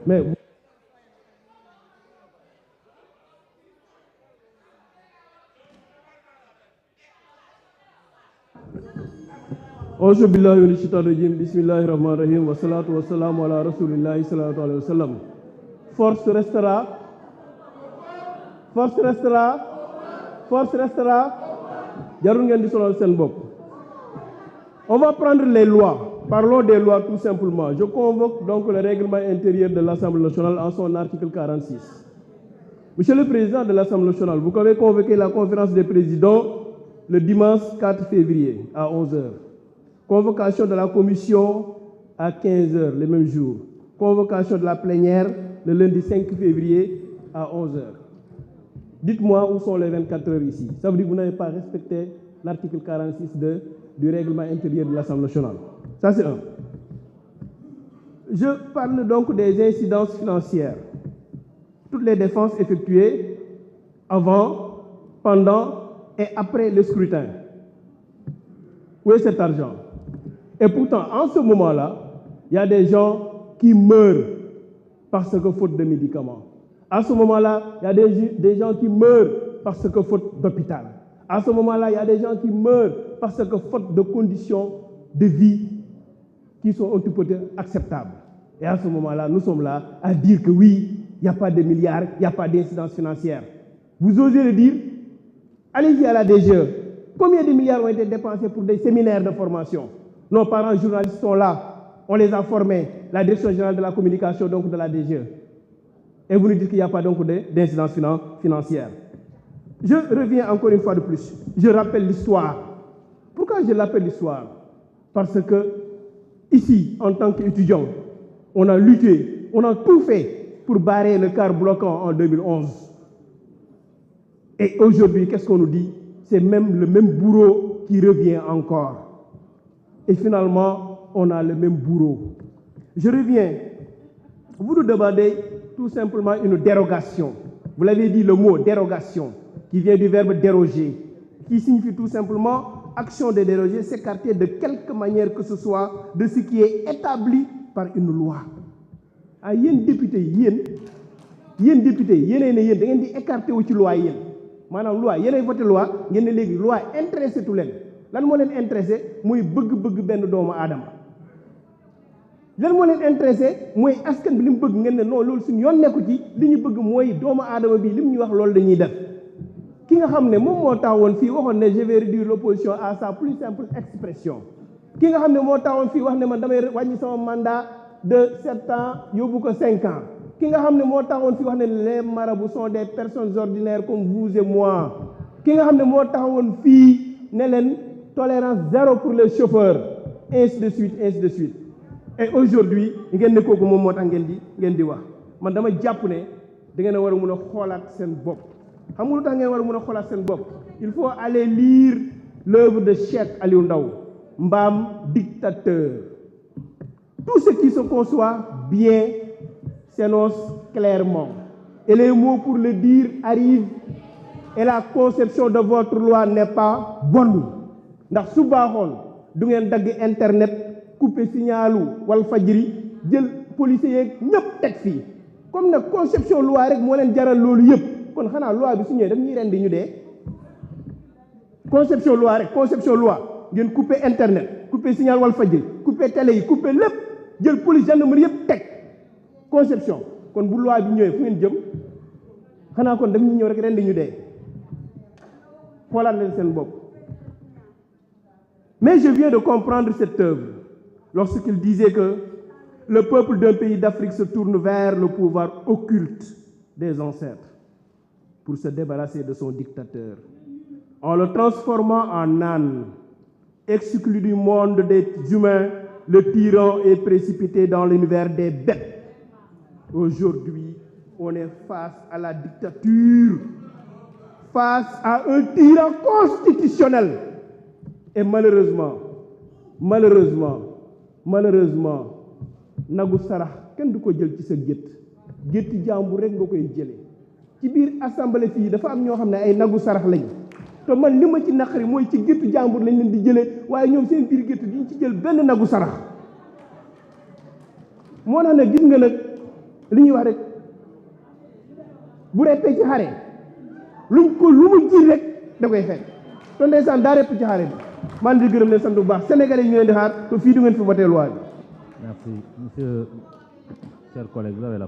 Mais Auzu billahi minash shaitanir rajim. Bismillahir rahmanir rahim. Wa salatu wa salamu ala rasulillahi sallallahu alayhi wa sallam. Force restera. Force restera. Force restera. Jarul ngeen di sonal seen bopp. On va prendre les lois. Parlons des lois tout simplement. Je convoque donc le règlement intérieur de l'Assemblée nationale en son article 46. Monsieur le Président de l'Assemblée nationale, vous avez convoqué la conférence des présidents le dimanche 4 février à 11h. Convocation de la commission à 15h le même jour. Convocation de la plénière le lundi 5 février à 11h. Dites-moi où sont les 24 heures ici. Ça veut dire que vous n'avez pas respecté l'article 46 du règlement intérieur de l'Assemblée nationale. Ça, c'est un. Je parle donc des incidences financières. Toutes les dépenses effectuées avant, pendant et après le scrutin. Où est cet argent? Et pourtant, en ce moment-là, il y a des gens qui meurent parce que faute de médicaments. À ce moment-là, il y a des gens qui meurent parce que faute d'hôpital. À ce moment-là, il y a des gens qui meurent parce que faute de conditions de vie qui sont un petit peu acceptables. Et à ce moment-là, nous sommes là à dire que oui, il n'y a pas de milliards, il n'y a pas d'incidence financière. Vous osez le dire? Allez-y à la DGE. Combien de milliards ont été dépensés pour des séminaires de formation? Nos parents journalistes sont là. On les a formés. La Direction générale de la communication, donc de la DGE. Et vous nous dites qu'il n'y a pas donc d'incidence financière. Je reviens encore une fois de plus. Je rappelle l'histoire. Pourquoi je l'appelle l'histoire? Parce que ici, en tant qu'étudiants, on a lutté, on a tout fait pour barrer le quart bloquant en 2011. Et aujourd'hui, qu'est-ce qu'on nous dit? C'est même le même bourreau qui revient encore. Et finalement, on a le même bourreau. Je reviens. Vous nous demandez tout simplement une dérogation. Vous l'avez dit, le mot dérogation, qui vient du verbe déroger, qui signifie tout simplement action de déroger, s'écarter de quelque manière que ce soit de ce qui est établi par une loi. Ah, yéen député yéen député yéenay ne yéen da ngeen di écarté wu ci loi yéen maanaam loi yéenay voté loi ngeen ne léegi loi intéressé tu leen lan moo leen intéressé mooy bëgg-bëgg benn doomu aadama lan moo leen intéressé mooy askan bi li mu bëgg ngeen ne non loolu suñu yoon nekku ci li ñu bëgg mooy doomu aadama bi li mu ñu wax loolu dañuy def ki nga xam ne moom moo taxawoon fii waxoon ne je vais réduire l'opposition à sa plus simple expression ki nga xam ne moo taxawoon fii wax ne man damay wàññi sama mandat de 7 ans yóbbu ko 5 ans ki nga xam ne moo taxawoon fii wax ne les marabouts sont des personnes ordinaires comme vous et moi ki nga xam ne moo taxawoon fii ne leen tolérance zéro pour les chauffeurs ainsi de suite ainsi de suite et aujourd'hui ngeen ne kooku moom moo tax ngeen di wax man dama jàpp ne da ngeen a war a mun a xoolaat seen bopp xam nga lu tax ngeen war a mun a xoolaat seen bopp il faut aller lire l'œuvre de Cheikh Aliou Ndao Mbam dictateur. Tout ce qui se conçoit bien s'énonce clairement et les mots pour le dire arrivent et la conception de votre loi n'est pas bonne ndax su baaxoon du ngeen dagg internet couper signalu Walfadjri jël policiers yeeg ñëpp teg fii comme nag conception loi rek moo leen jaral loolu yëpp kon xanaa loi bi su ñëwee daf ñuy rendi ñu dee conception loi rek conception loi ngeen couper internet couper signal Walfadjri couper télé yi couper lépp jël police gendarmerie yëpp teg conception kon bu loi bi ñëwee fu ngeen jëm xanaa kon daf ñu ñëw rek rendi ñu dee xoolaat leen seen bopp. Mais je viens de comprendre cette œuvre lorsqu'il disait que le peuple d'un pays d'Afrique se tourne vers le pouvoir occulte des ancêtres pour se débarrasser de son dictateur. En le transformant en âne, exclu du monde des humains, le tyran est précipité dans l'univers des bêtes. Aujourd'hui, on est face à la dictature, face à un tyran constitutionnel. Et malheureusement, nagu sarax kenn du ko jël ci sa gétti jàmbur rek nga koy jëlee ci biir assemblée fii dafa am ñoo xam ne ay nagu sarax lañ te man li ma ci naqari mooy ci géttu jàmbur lañ leen di jëlee waaye ñoom seen biir géttu diñ ci jël benn nagu sarax moo tax ne gis nga nag li ñuy wax rek bu reppee ci xare luñ ko lu mu jiir rek da koy fekk te ndeysaan daa repp ci xare bi man di gërëm leen sant bu baax sénégalais yi ñu leen di xaar te fii du ngeen fi voté loi bi. Merci monsieur, cher collègue, vous avez la parole.